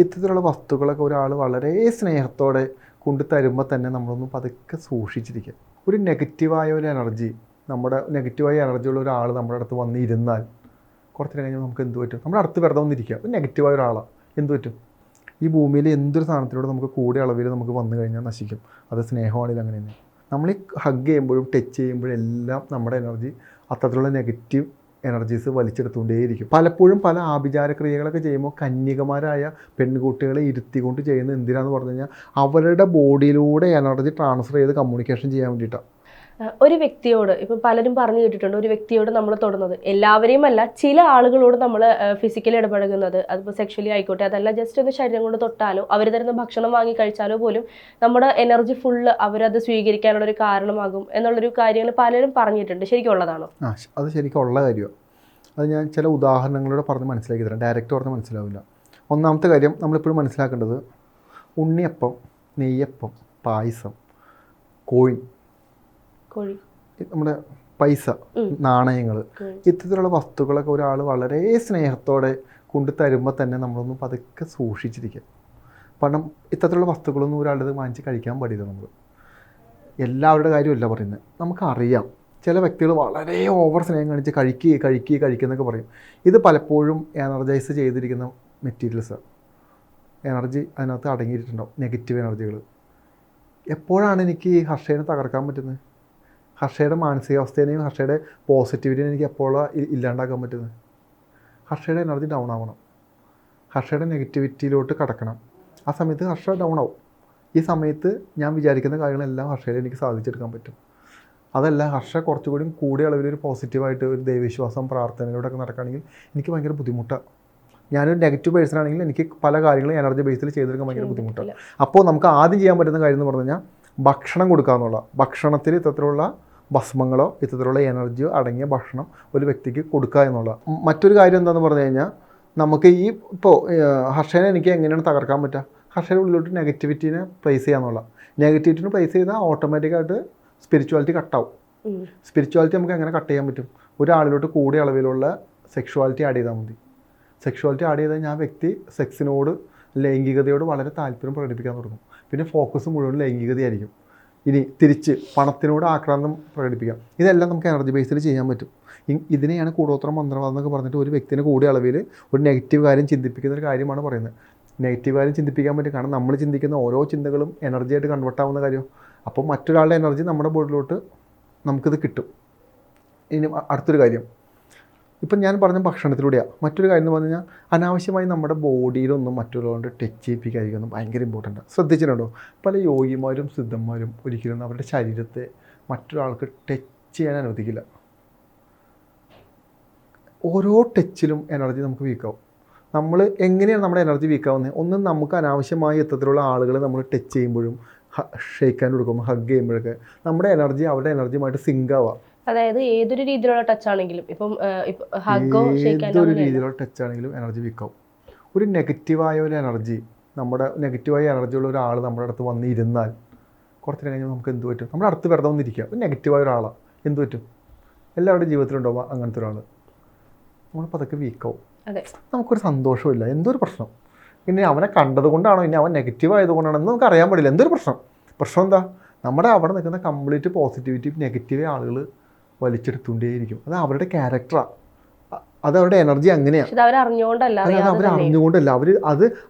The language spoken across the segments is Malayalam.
ഇത്തരത്തിലുള്ള വസ്തുക്കളൊക്കെ ഒരാൾ വളരെ സ്നേഹത്തോടെ കൊണ്ട് തരുമ്പോൾ തന്നെ നമ്മളൊന്ന് പതുക്കെ സൂക്ഷിച്ചിരിക്കുക. ഒരു നെഗറ്റീവായ ഒരു എനർജി, നമ്മുടെ നെഗറ്റീവായ എനർജിയുള്ള ഒരാൾ നമ്മുടെ അടുത്ത് വന്നിരുന്നാൽ കുറച്ച് കഴിഞ്ഞാൽ നമുക്ക് എന്ത് പറ്റും? നമ്മുടെ അടുത്ത് വെറുതെ വന്നിരിക്കുക. ഒരു നെഗറ്റീവായ ഒരാളാണ്, എന്ത് പറ്റും? ഈ ഭൂമിയിൽ എന്തൊരു സാധനത്തിലൂടെ നമുക്ക് കൂടിയ അളവിൽ നമുക്ക് വന്നു കഴിഞ്ഞാൽ നശിക്കും. അത് സ്നേഹമാണെങ്കിൽ അങ്ങനെ തന്നെ. നമ്മൾ ഈ ഹഗ് ചെയ്യുമ്പോഴും ടച്ച് ചെയ്യുമ്പോഴും എല്ലാം നമ്മുടെ എനർജി അത്തരത്തിലുള്ള നെഗറ്റീവ് എനർജീസ് വലിച്ചെടുത്തുകൊണ്ടേയിരിക്കും. പലപ്പോഴും പല ആഭിചാര ക്രിയകളൊക്കെ ചെയ്യുമ്പോൾ കന്യകമാരായ പെൺകുട്ടികളെ ഇരുത്തിക്കൊണ്ട് ചെയ്യുന്നത് എന്തിനാന്ന് പറഞ്ഞു കഴിഞ്ഞാൽ അവരുടെ ബോഡിയിലൂടെ എനർജി ട്രാൻസ്ഫർ ചെയ്ത് കമ്മ്യൂണിക്കേഷൻ ചെയ്യാൻ വേണ്ടിയിട്ടാണ്. ഒരു വ്യക്തിയോട് ഇപ്പം പലരും പറഞ്ഞു കേട്ടിട്ടുണ്ട്, ഒരു വ്യക്തിയോട് നമ്മൾ തൊടുന്നത്, എല്ലാവരെയും അല്ല, ചില ആളുകളോട് നമ്മൾ ഫിസിക്കലി ഇടപഴകുന്നത്, അതിപ്പോൾ സെക്ഷലി ആയിക്കോട്ടെ, അതല്ല ജസ്റ്റ് ഒന്ന് ശരീരം കൊണ്ട് തൊട്ടാലോ അവർ തരുന്ന ഭക്ഷണം വാങ്ങി കഴിച്ചാലോ പോലും നമ്മുടെ എനർജി ഫുള്ള് അവരത് സ്വീകരിക്കാനുള്ള ഒരു കാരണമാകും എന്നുള്ളൊരു കാര്യങ്ങൾ പലരും പറഞ്ഞിട്ടുണ്ട്. ശരിക്കും ഉള്ളതാണോ? അത് ശരിക്കും ഉള്ള കാര്യമാണ്. അത് ഞാൻ ചില ഉദാഹരണങ്ങളോട് പറഞ്ഞ് മനസ്സിലാക്കി തരാം. ഡയറക്റ്റ് പറഞ്ഞ് മനസ്സിലാവില്ല. ഒന്നാമത്തെ കാര്യം നമ്മളിപ്പോഴും മനസ്സിലാക്കേണ്ടത്, ഉണ്ണിയപ്പം, നെയ്യപ്പം, പായസം, കോഴി, നമ്മുടെ പൈസ, നാണയങ്ങൾ, ഇത്തരത്തിലുള്ള വസ്തുക്കളൊക്കെ ഒരാൾ വളരെ സ്നേഹത്തോടെ കൊണ്ട് തരുമ്പോൾ തന്നെ നമ്മളൊന്ന് പതുക്കെ സൂക്ഷിച്ചിരിക്കുക. കാരണം ഇത്തരത്തിലുള്ള വസ്തുക്കളൊന്നും ഒരാളുടെ വാങ്ങിച്ച് കഴിക്കാൻ പാടില്ല. നമ്മൾ എല്ലാവരുടെ കാര്യമല്ല പറയുന്നത്, നമുക്കറിയാം ചില വ്യക്തികൾ വളരെ ഓവർ സ്നേഹം കാണിച്ച് കഴിക്കുന്നൊക്കെ പറയും. ഇത് പലപ്പോഴും എനർജൈസ് ചെയ്തിരിക്കുന്ന മെറ്റീരിയൽസാണ്. എനർജി അതിനകത്ത് അടങ്ങിയിട്ടുണ്ടാവും, നെഗറ്റീവ് എനർജികൾ. എപ്പോഴാണ് എനിക്ക് ഹർഷേനെ തകർക്കാൻ പറ്റുന്നത്? ഹർഷയുടെ മാനസികാവസ്ഥേനെയും ഹർഷയുടെ പോസിറ്റിവിറ്റിയും എനിക്ക് എപ്പോഴാണ് ഇല്ലാണ്ടാക്കാൻ പറ്റുന്നത്? ഹർഷയുടെ എനർജി ഡൗൺ ആവണം, ഹർഷയുടെ നെഗറ്റിവിറ്റിയിലോട്ട് കടക്കണം. ആ സമയത്ത് ഹർഷ ഡൗൺ ആവും. ഈ സമയത്ത് ഞാൻ വിചാരിക്കുന്ന കാര്യങ്ങളെല്ലാം ഹർഷയിൽ എനിക്ക് സാധിച്ചെടുക്കാൻ പറ്റും. അതല്ല, ഹർഷ കുറച്ചുകൂടി കൂടിയ അളവിലൊരു പോസിറ്റീവായിട്ട് ഒരു ദൈവവിശ്വാസം, പ്രാർത്ഥനയിലൂടെയൊക്കെ നടക്കുകയാണെങ്കിൽ എനിക്ക് ഭയങ്കര ബുദ്ധിമുട്ടാണ്. ഞാനൊരു നെഗറ്റീവ് പേഴ്സൺ ആണെങ്കിൽ എനിക്ക് പല കാര്യങ്ങളും എനർജി ബേസിൽ ചെയ്തെടുക്കാൻ ഭയങ്കര ബുദ്ധിമുട്ടാണ്. അപ്പോൾ നമുക്ക് ആദ്യം ചെയ്യാൻ പറ്റുന്ന കാര്യം എന്ന് പറഞ്ഞു കഴിഞ്ഞാൽ ഭക്ഷണം കൊടുക്കുക എന്നുള്ള. ഭക്ഷണത്തിൽ ഇത്തരത്തിലുള്ള ഭസ്മങ്ങളോ ഇത്തരത്തിലുള്ള എനർജിയോ അടങ്ങിയ ഭക്ഷണം ഒരു വ്യക്തിക്ക് കൊടുക്കുക എന്നുള്ള. മറ്റൊരു കാര്യം എന്താണെന്ന് പറഞ്ഞു കഴിഞ്ഞാൽ, നമുക്ക് ഈ ഇപ്പോൾ ഹർഷനെ എനിക്ക് എങ്ങനെയാണ് തകർക്കാൻ പറ്റുക? ഹർഷയുടെ ഉള്ളിലോട്ട് നെഗറ്റിവിറ്റീനെ പ്ലേസ് ചെയ്യുക എന്നുള്ള. നെഗറ്റിവിറ്റിനെ പ്ലേസ് ചെയ്താൽ ഓട്ടോമാറ്റിക്കായിട്ട് സ്പിരിച്വാലിറ്റി കട്ടാവും. സ്പിരിച്വാലിറ്റി നമുക്ക് എങ്ങനെ കട്ട് ചെയ്യാൻ പറ്റും? ഒരാളിലോട്ട് കൂടിയ അളവിലുള്ള സെക്ഷുവാലിറ്റി ആഡ് ചെയ്താൽ മതി. സെക്ഷുവാലിറ്റി ആഡ് ചെയ്താൽ ഞാൻ വ്യക്തി സെക്സിനോട്, ലൈംഗികതയോട് വളരെ താല്പര്യം പ്രകടിപ്പിക്കാൻ തുടങ്ങും. പിന്നെ ഫോക്കസ് മുഴുവൻ ലൈംഗികതയായിരിക്കും. ഇനി തിരിച്ച് പണത്തിനോട് ആക്രാന്തം പ്രകടിപ്പിക്കാം. ഇതെല്ലാം നമുക്ക് എനർജി ബേസിൽ ചെയ്യാൻ പറ്റും. ഇതിനെയാണ് കൂടോത്രം മന്ത്രവാദം എന്നൊക്കെ പറഞ്ഞിട്ട് ഒരു വ്യക്തിനെ കൂടിയ അളവിൽ ഒരു നെഗറ്റീവ് കാര്യം ചിന്തിപ്പിക്കുന്ന ഒരു കാര്യമാണ് പറയുന്നത്. നെഗറ്റീവ് കാര്യം ചിന്തിപ്പിക്കാൻ പറ്റും. കാരണം നമ്മൾ ചിന്തിക്കുന്ന ഓരോ ചിന്തകളും എനർജിയായിട്ട് കൺവേർട്ട് ആവുന്ന കാര്യം. അപ്പോൾ മറ്റൊരാളുടെ എനർജി നമ്മുടെ ബോഡിയിലോട്ട് നമുക്കിത് കിട്ടും. ഇനി അടുത്തൊരു കാര്യം, ഇപ്പം ഞാൻ പറഞ്ഞ ഭക്ഷണത്തിലൂടെയാണ്. മറ്റൊരു കാര്യം എന്ന് പറഞ്ഞു കഴിഞ്ഞാൽ, അനാവശ്യമായി നമ്മുടെ ബോഡിയിലൊന്നും മറ്റുള്ളവരോട് ടച്ച് ചെയ്യിപ്പിക്കാതിരിക്കുന്നത് ഭയങ്കര ഇമ്പോർട്ടൻ്റാണ്. ശ്രദ്ധിച്ചിട്ടുണ്ടോ? പല യോഗിമാരും സിദ്ധന്മാരും ഒരിക്കലും അവരുടെ ശരീരത്തെ മറ്റൊരാൾക്ക് ടച്ച് ചെയ്യാൻ അനുവദിക്കില്ല. ഓരോ ടച്ചിലും എനർജി നമുക്ക് വീക്കാവും. നമ്മൾ എങ്ങനെയാണ് നമ്മുടെ എനർജി വീക്കാവുന്നത്? ഒന്നും നമുക്ക് അനാവശ്യമായി ഇത്തരത്തിലുള്ള ആളുകളെ നമ്മൾ ടച്ച് ചെയ്യുമ്പോഴും ഷെയ്ക്കാൻ കൊടുക്കുമ്പോൾ, ഹഗ് ചെയ്യുമ്പോഴൊക്കെ നമ്മുടെ എനർജി അവരുടെ എനർജിയുമായിട്ട് സിങ്ക് ആവാം. അതായത് ഏതൊരു രീതിയിലുള്ള ടച്ച് ആണെങ്കിലും, ഇപ്പം ഏതൊരു രീതിയിലുള്ള ടച്ച് ആണെങ്കിലും എനർജി വീക്കാവും. ഒരു നെഗറ്റീവായ ഒരു എനർജി, നമ്മുടെ നെഗറ്റീവായ എനർജിയുള്ള ഒരാൾ നമ്മുടെ അടുത്ത് വന്നിരുന്നാൽ കുറച്ച് കഴിഞ്ഞാൽ നമുക്ക് എന്ത് പറ്റും? നമ്മുടെ അടുത്ത് വെറുതെ വന്നിരിക്കുക. ഒരു നെഗറ്റീവായ ഒരാളാണ്, എന്ത് പറ്റും? എല്ലാവരുടെ ജീവിതത്തിലുണ്ടാവുക അങ്ങനത്തെ ഒരാൾ. നമ്മൾ പതുക്കെ വീക്കാവും. നമുക്കൊരു സന്തോഷമില്ല, എന്തൊരു പ്രശ്നം. ഇനി അവനെ കണ്ടത് കൊണ്ടാണോ, ഇനി അവൻ നെഗറ്റീവ് ആയതുകൊണ്ടാണോ എന്ന് നമുക്ക് അറിയാൻ പാടില്ല. എന്തൊരു പ്രശ്നം എന്താ? നമ്മുടെ അവിടെ നിൽക്കുന്ന കംപ്ലീറ്റ് പോസിറ്റിവിറ്റി നെഗറ്റീവ് ആളുകൾ വലിച്ചെടുത്തുകൊണ്ടേയിരിക്കും. അത് അവരുടെ ക്യാരക്ടറാണ്, അത് അവരുടെ എനർജി അങ്ങനെയാണ്. അത് അവർ അറിഞ്ഞുകൊണ്ടല്ല,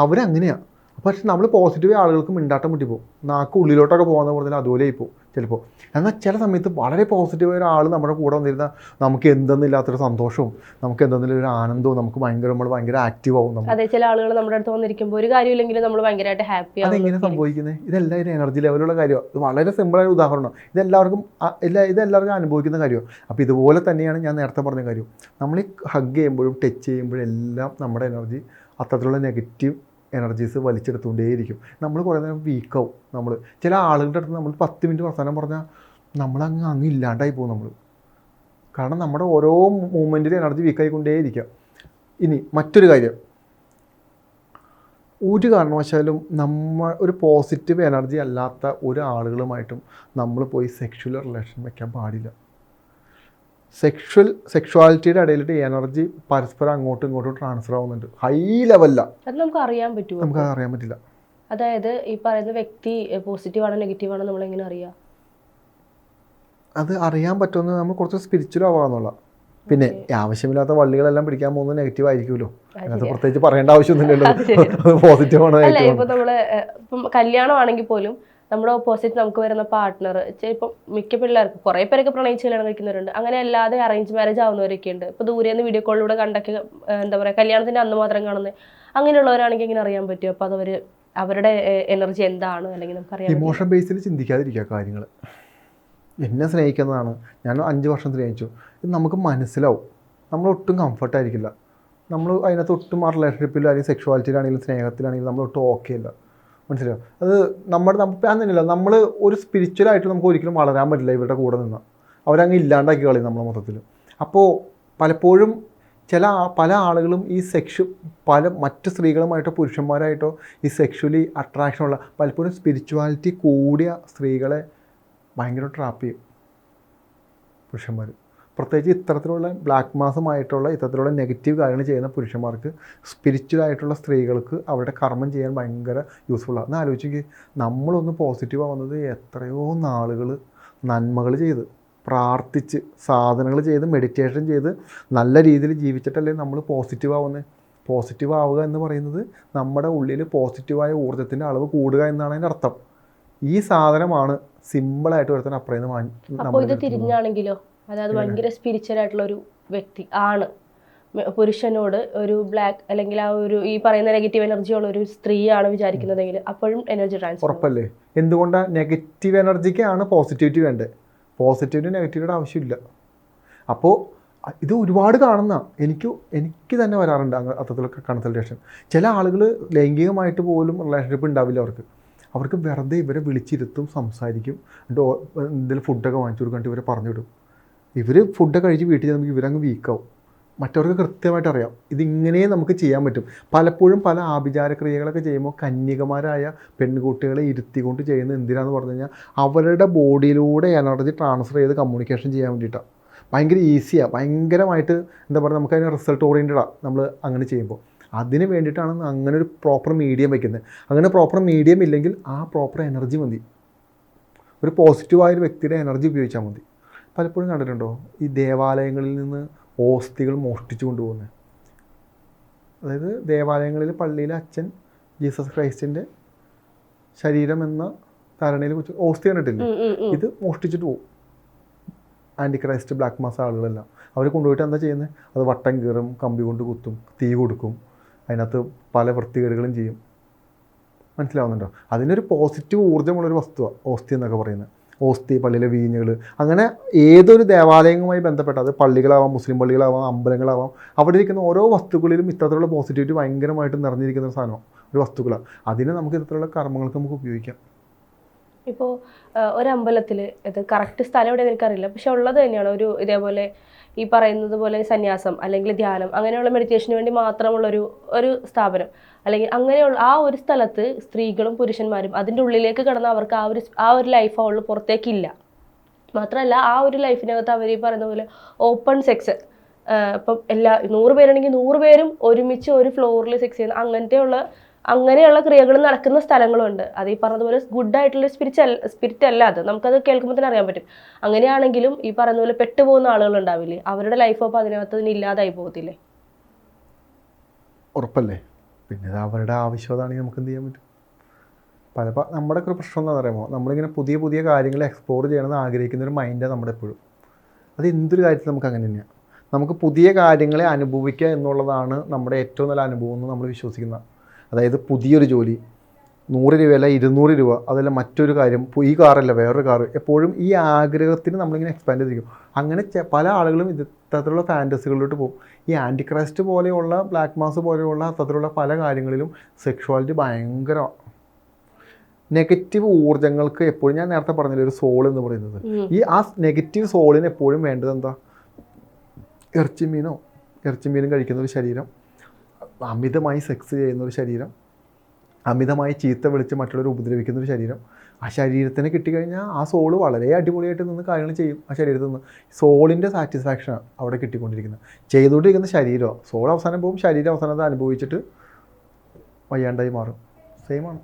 അവരങ്ങനെയാണ്. പക്ഷെ നമ്മൾ പോസിറ്റീവ് ആളുകൾക്ക് മിണ്ടാട്ടം മുട്ടി പോകും, നാക്ക് ഉള്ളിലോട്ടൊക്കെ പോകുന്ന പോലെ അതുപോലെ ആയിപ്പോവും ചിലപ്പോൾ. എന്നാൽ ചില സമയത്ത് വളരെ പോസിറ്റീവായ ഒരാൾ നമ്മുടെ കൂടെ വന്നിരുന്നാൽ നമുക്ക് എന്തെന്നില്ലാത്തൊരു സന്തോഷവും നമുക്ക് എന്തെന്നില്ലൊരു ആനന്ദവും, നമുക്ക് ഭയങ്കര ആക്റ്റീവ് ആവും. അതെ, ചില ആളുകൾ നമ്മുടെ അടുത്ത് വന്നിരിക്കുമ്പോൾ ഒരു കാര്യമില്ലെങ്കിലും നമ്മൾ ഭയങ്കരമായിട്ട് ഹാപ്പി. അതെങ്ങനെ സംഭവിക്കുന്നത്? ഇതെല്ലാം എനർജി ലെവലുള്ള കാര്യമാണ്. ഇത് വളരെ സിമ്പിളായ ഉദാഹരണം. ഇതെല്ലാവർക്കും അനുഭവിക്കുന്ന കാര്യമാണ്. അപ്പോൾ ഇതുപോലെ തന്നെയാണ് ഞാൻ നേരത്തെ പറഞ്ഞ കാര്യം. നമ്മൾ ഈ ഹഗ് ചെയ്യുമ്പോഴും ടച്ച് ചെയ്യുമ്പോഴും എല്ലാം നമ്മുടെ എനർജി അത്തരത്തിലുള്ള നെഗറ്റീവ് എനർജീസ് വലിച്ചെടുത്തുകൊണ്ടേയിരിക്കും. നമ്മൾ കുറേ നേരം വീക്കാവും. നമ്മൾ ചില ആളുകളുടെ അടുത്ത് നമ്മൾ 10 മിനിറ്റ് വർത്തമാനം പറഞ്ഞാൽ നമ്മളങ്ങ് ഇല്ലാണ്ടായി പോകും നമ്മൾ. കാരണം നമ്മുടെ ഓരോ മൂമെൻറ്റിലും എനർജി വീക്കായിക്കൊണ്ടേയിരിക്കുക. ഇനി മറ്റൊരു കാര്യം, ഒരു കാരണവശാലും ഒരു പോസിറ്റീവ് എനർജി അല്ലാത്ത ഒരു ആളുകളുമായിട്ടും നമ്മൾ പോയി സെക്ഷുവൽ റിലേഷൻ വയ്ക്കാൻ പാടില്ല. സെക്ഷുവാലിറ്റിയുടെ ഇടയിലിട്ട് എനർജി പരസ്പരം അങ്ങോട്ടും ഇങ്ങോട്ടും ട്രാൻസ്ഫർ ആവുന്നുണ്ട്. ഹൈ ലെവലിലാണ്. അത് നമുക്ക് അറിയാൻ പറ്റുമോ? നമുക്ക് അറിയാൻ പറ്റില്ല. അതായത് ഈ പറയുന്ന വ്യക്തി പോസിറ്റീവ് ആണോ നെഗറ്റീവ് ആണോ നമ്മൾ എങ്ങനെ അറിയാം? അത് അറിയാൻ പറ്റുമെന്ന് നമ്മൾ കുറച്ച് സ്പിരിച്വൽ ആവാന്നുള്ള. പിന്നെ ആവശ്യമില്ലാത്ത വള്ളികളെല്ലാം പിടിക്കാൻ പോകുന്നത് നെഗറ്റീവ് ആയിരിക്കുമല്ലോ. അതിനകത്ത് പ്രത്യേകിച്ച് പറയേണ്ട ആവശ്യമൊന്നുമില്ലല്ലോ. പോസിറ്റീവ് ആണോ അല്ല, ഇപ്പൊ നമ്മള് ഇപ്പം കല്യാണം ആണെങ്കിൽ പോലും നമ്മുടെ ഓപ്പോസിറ്റ് നമുക്ക് വരുന്ന പാർട്ട്ണർ ഇപ്പം മിക്ക പിള്ളേർക്ക് കുറേ പേരൊക്കെ പ്രണയിച്ച് കല്യാണം കഴിക്കുന്നവരുണ്ട്. അങ്ങനെ അല്ലാതെ അറേഞ്ച് മാരേജ് ആവുന്നവരൊക്കെ ഉണ്ട്. ഇപ്പൊ ദൂരെ നിന്ന് വീഡിയോ കോളിലൂടെ കണ്ടൊക്കെ എന്താ പറയുക കല്യാണത്തിന്റെ അന്ന് മാത്രം കാണുന്നത് അങ്ങനെയുള്ളവരാണെങ്കിൽ ഇങ്ങനെ അറിയാൻ പറ്റും. അപ്പൊ അത് അവരുടെ എനർജി എന്താണ് അല്ലെങ്കിൽ നമുക്ക് അറിയാം. ഇമോഷൻ ബേസിൽ ചിന്തിക്കാതിരിക്കുക കാര്യങ്ങൾ. എന്നെ സ്നേഹിക്കുന്നതാണ്, ഞാൻ 5 വർഷം സ്നേഹിച്ചു, ഇത് നമുക്ക് മനസ്സിലാവും. നമ്മളൊട്ടും കംഫർട്ടായിരിക്കില്ല. നമ്മൾ അതിനകത്ത് ഒട്ടും ആ റിലേഷൻഷിപ്പിൽ അല്ലെങ്കിൽ സെക്ഷുവാലിറ്റിയിലാണെങ്കിലും സ്നേഹത്തിലാണെങ്കിലും നമ്മളൊട്ടും ഓക്കെ അല്ല. മനസ്സിലാവും. അത് അങ്ങനെയല്ല, നമ്മൾ ഒരു സ്പിരിച്വലായിട്ട് നമുക്ക് ഒരിക്കലും വളരാൻ പറ്റില്ല ഇവരുടെ കൂടെ നിന്ന്. അവരങ്ങ് ഇല്ലാണ്ടാക്കി കളയും നമ്മളെ മൊത്തത്തിൽ. അപ്പോൾ പലപ്പോഴും പല ആളുകളും ഈ മറ്റ് സ്ത്രീകളുമായിട്ടോ പുരുഷന്മാരായിട്ടോ ഈ സെക്ഷുവലി അട്രാക്ഷനുള്ള പലപ്പോഴും സ്പിരിച്വാലിറ്റി കൂടിയ സ്ത്രീകളെ ഭയങ്കര ട്രാപ്പ് ചെയ്യും പുരുഷന്മാർ. പ്രത്യേകിച്ച് ഇത്തരത്തിലുള്ള ബ്ലാക്ക് മാസമായിട്ടുള്ള ഇത്തരത്തിലുള്ള നെഗറ്റീവ് കാര്യങ്ങൾ ചെയ്യുന്ന പുരുഷന്മാർക്ക് സ്പിരിച്വലായിട്ടുള്ള സ്ത്രീകൾക്ക് അവരുടെ കർമ്മം ചെയ്യാൻ ഭയങ്കര യൂസ്ഫുള്ളാണ്. എന്ന് ആലോചിക്കുക, നമ്മളൊന്ന് പോസിറ്റീവ് ആവുന്നത് എത്രയോ നാളുകൾ നന്മകൾ ചെയ്ത് പ്രാർത്ഥിച്ച് സാധനങ്ങൾ ചെയ്ത് മെഡിറ്റേഷൻ ചെയ്ത് നല്ല രീതിയിൽ ജീവിച്ചിട്ടല്ലേ നമ്മൾ പോസിറ്റീവ് ആവുന്നത്. പോസിറ്റീവ് ആവുക എന്ന് പറയുന്നത് നമ്മുടെ ഉള്ളിൽ പോസിറ്റീവായ ഊർജ്ജത്തിൻ്റെ അളവ് കൂടുക എന്നാണ് അതിൻ്റെ അർത്ഥം. ഈ സാധനമാണ് സിമ്പിളായിട്ട് ഒരുത്തൻ അപ്പുറത്ത്. അപ്പോൾ ഇത് തിരിഞ്ഞാണെങ്കിലോ, അതായത് ഭയങ്കര സ്പിരിച്വൽ ആയിട്ടുള്ള ഒരു വ്യക്തി ആണ് പുരുഷനോട് ഒരു ബ്ലാക്ക് അല്ലെങ്കിൽ ആ ഒരു ഈ പറയുന്ന നെഗറ്റീവ് എനർജി ഉള്ള ഒരു സ്ത്രീയാണ് വിചാരിക്കുന്നതെങ്കിൽ അപ്പോഴും എനർജി ട്രാൻസ്ഫർ ഉറപ്പല്ലേ? എന്തുകൊണ്ടാണ് നെഗറ്റീവ് എനർജിക്കാണ് പോസിറ്റിവിറ്റി വേണ്ടത്. പോസിറ്റിവിറ്റി നെഗറ്റീവിയുടെ ആവശ്യമില്ല. അപ്പോൾ ഇത് ഒരുപാട് കാണുന്ന എനിക്ക് തന്നെ വരാറുണ്ട് അത്തരത്തിലൊക്കെ കൺസൾട്ടേഷൻ. ചില ആളുകൾ ലൈംഗികമായിട്ട് പോലും റിലേഷൻഷിപ്പ് ഉണ്ടാവില്ല അവർക്ക് വെറുതെ ഇവരെ വിളിച്ചിരുത്തും, സംസാരിക്കും, എന്തെങ്കിലും ഫുഡൊക്കെ വാങ്ങിച്ചു കൊടുക്കാണ്ട് ഇവരെ പറഞ്ഞു വിടും. ഇവർ ഫുഡൊക്കെ കഴിച്ച് വീട്ടിൽ ചെല്ലുമ്പോൾ ഇവരങ്ങ് വീക്കാവും. മറ്റവർക്ക് കൃത്യമായിട്ട് അറിയാം ഇതിങ്ങനെ നമുക്ക് ചെയ്യാൻ പറ്റും. പലപ്പോഴും പല ആഭിചാരക്രിയകളൊക്കെ ചെയ്യുമ്പോൾ കന്യകമാരായ പെൺകുട്ടികളെ ഇരുത്തിക്കൊണ്ട് ചെയ്യുന്നത് എന്തിനാന്ന് പറഞ്ഞു കഴിഞ്ഞാൽ അവരുടെ ബോഡിയിലൂടെ എനർജി ട്രാൻസ്ഫർ ചെയ്ത് കമ്മ്യൂണിക്കേഷൻ ചെയ്യാൻ വേണ്ടിയിട്ടാണ്. ഭയങ്കര ഈസിയാണ്, ഭയങ്കരമായിട്ട് എന്താ പറയുക, നമുക്കതിന് റിസൾട്ട് ഓറിയൻറ്റഡാണ് നമ്മൾ അങ്ങനെ ചെയ്യുമ്പോൾ. അതിന് വേണ്ടിയിട്ടാണ് അങ്ങനെ ഒരു പ്രോപ്പർ മീഡിയം വയ്ക്കുന്നത്. അങ്ങനെ പ്രോപ്പർ മീഡിയം ഇല്ലെങ്കിൽ ആ പ്രോപ്പർ എനർജി മതി, ഒരു പോസിറ്റീവായൊരു വ്യക്തിയുടെ എനർജി ഉപയോഗിച്ചാൽ മതി. പലപ്പോഴും കണ്ടിട്ടുണ്ടോ ഈ ദേവാലയങ്ങളിൽ നിന്ന് ഓസ്തികൾ മോഷ്ടിച്ചു കൊണ്ടുപോകുന്നത്? അതായത് ദേവാലയങ്ങളിൽ പള്ളിയിലെ അച്ഛൻ ജീസസ് ക്രൈസ്റ്റിൻ്റെ ശരീരം എന്ന ധാരണയിൽ വെച്ച് ഓസ്തി കണ്ടിട്ടില്ല, ഇത് മോഷ്ടിച്ചിട്ട് പോകും. ആൻറ്റി ക്രൈസ്റ്റ് ബ്ലാക്ക് മാസ് ആളുകളെല്ലാം അവർ കൊണ്ടുപോയിട്ട് എന്താ ചെയ്യുന്നത്? അത് വട്ടം കീറും, കമ്പി കൊണ്ട് കുത്തും, തീ കൊടുക്കും, അതിനകത്ത് പല വൃത്തികേടുകളും ചെയ്യും. മനസ്സിലാവുന്നുണ്ടോ? അതിനൊരു പോസിറ്റീവ് ഊർജ്ജമുള്ളൊരു വസ്തുവാണ് ഓസ്തി എന്നൊക്കെ പറയുന്നത്. ഓസ്തി, പള്ളിയിലെ വീഞ്ഞുകൾ, അങ്ങനെ ഏതൊരു ദേവാലയങ്ങളുമായി ബന്ധപ്പെട്ട, അത് പള്ളികളാവാം, മുസ്ലിം പള്ളികളാവാം, അമ്പലങ്ങളാവാം, അവിടെ ഇരിക്കുന്ന ഓരോ വസ്തുക്കളിലും ഇത്തരത്തിലുള്ള പോസിറ്റിവിറ്റി ഭയങ്കരമായിട്ട് നിറഞ്ഞിരിക്കുന്ന ഒരു സാധനമാണ്, ഒരു വസ്തുക്കളാണ്. അതിനെ നമുക്ക് ഇത്തരത്തിലുള്ള കർമ്മങ്ങൾക്ക് നമുക്ക് ഉപയോഗിക്കാം. ഇപ്പോൾ ഒരമ്പലത്തിൽ ഇത് കറക്റ്റ് സ്ഥലം എവിടെ എനിക്കറിയില്ല, പക്ഷെ ഉള്ളത് തന്നെയാണ് ഒരു ഇതേപോലെ ഈ പറയുന്നത് പോലെ സന്യാസം അല്ലെങ്കിൽ ധ്യാനം അങ്ങനെയുള്ള മെഡിറ്റേഷന് വേണ്ടി മാത്രമുള്ളൊരു സ്ഥാപനം അല്ലെങ്കിൽ അങ്ങനെയുള്ള ആ ഒരു സ്ഥലത്ത് സ്ത്രീകളും പുരുഷന്മാരും അതിൻ്റെ ഉള്ളിലേക്ക് കടന്ന് അവർക്ക് ആ ഒരു ലൈഫ് അവൾ പുറത്തേക്കില്ല. മാത്രമല്ല ആ ഒരു ലൈഫിനകത്ത് അവർ ഈ പറയുന്ന പോലെ ഓപ്പൺ സെക്സ്, ഇപ്പം 100 പേരാണെങ്കിൽ 100 പേരും ഒരുമിച്ച് ഒരു ഫ്ലോറിൽ സെക്സ് ചെയ്യുന്ന അങ്ങനെയുള്ള ക്രിയകൾ നടക്കുന്ന സ്ഥലങ്ങളുണ്ട്. അത് ഈ പറഞ്ഞതുപോലെ ഗുഡായിട്ടുള്ള സ്പിരിറ്റ് അല്ല അത്, നമുക്കത് കേൾക്കുമ്പോൾ തന്നെ അറിയാൻ പറ്റും. അങ്ങനെയാണെങ്കിലും ഈ പറയുന്ന പോലെ പെട്ടുപോകുന്ന ആളുകൾ ഉണ്ടാവില്ലേ, അവരുടെ ലൈഫ് അപ്പോൾ അതിനകത്ത് ഇല്ലാതായി പോകത്തില്ലേ? ഉറപ്പല്ലേ. പിന്നെ അവരുടെ ആവശ്യമാണെങ്കിൽ നമുക്ക് എന്ത് ചെയ്യാൻ പറ്റും? നമ്മുടെ ഒരു പ്രശ്നം എന്താണെന്ന് പറയുമ്പോൾ നമ്മളിങ്ങനെ പുതിയ പുതിയ കാര്യങ്ങൾ എക്സ്പ്ലോർ ചെയ്യണമെന്ന് ആഗ്രഹിക്കുന്ന ഒരു മൈൻഡാണ് നമ്മുടെ എപ്പോഴും. അത് എന്തൊരു കാര്യത്തിൽ നമുക്ക് അങ്ങനെ തന്നെയാണ്. നമുക്ക് പുതിയ കാര്യങ്ങളെ അനുഭവിക്കുക എന്നുള്ളതാണ് നമ്മുടെ ഏറ്റവും നല്ല അനുഭവം എന്ന് നമ്മൾ വിശ്വസിക്കുന്ന. അതായത് പുതിയൊരു ജോലി 100 രൂപയല്ല 200 രൂപ, അതല്ല മറ്റൊരു കാര്യം, ഈ കാറല്ല വേറൊരു കാറ്, എപ്പോഴും ഈ ആഗ്രഹത്തിന് നമ്മളിങ്ങനെ എക്സ്പാൻഡ് ചെയ്തിരിക്കും. അങ്ങനെ പല ആളുകളും ഇത്തരത്തിലുള്ള ഫാൻറ്റസികളിലോട്ട് പോകും. ഈ ആൻറ്റി ക്രൈസ്റ്റ് പോലെയുള്ള ബ്ലാക്ക് മാസ് പോലെയുള്ള അത്തരത്തിലുള്ള പല കാര്യങ്ങളിലും സെക്ഷുവാലിറ്റി ഭയങ്കര നെഗറ്റീവ് ഊർജ്ജങ്ങൾക്ക് എപ്പോഴും, ഞാൻ നേരത്തെ പറഞ്ഞില്ല ഒരു സോൾ എന്ന് പറയുന്നത്, ഈ ആ നെഗറ്റീവ് സോളിന് എപ്പോഴും വേണ്ടത് എന്താ? ഇറച്ചിമീനും കഴിക്കുന്ന ഒരു ശരീരം, അമിതമായി സെക്സ് ചെയ്യുന്ന ഒരു ശരീരം, അമിതമായി ചീത്ത വിളിച്ച് മറ്റുള്ളവർ ഉപദ്രവിക്കുന്ന ഒരു ശരീരം, ആ ശരീരത്തിന് കിട്ടിക്കഴിഞ്ഞാൽ ആ സോള് വളരെ അടിപൊളിയായിട്ട് നിന്ന് കാര്യങ്ങൾ ചെയ്യും. ആ ശരീരത്തിൽ നിന്ന് സോളിൻ്റെ സാറ്റിസ്ഫാക്ഷനാണ് അവിടെ കിട്ടിക്കൊണ്ടിരിക്കുന്നത്. ചെയ്തുകൊണ്ടിരിക്കുന്ന ശരീരമോ, സോൾ അവസാനം പോകും, ശരീരം അവസാനം അത് അനുഭവിച്ചിട്ട് വയ്യാണ്ടായി മാറും. സെയിമാണ്.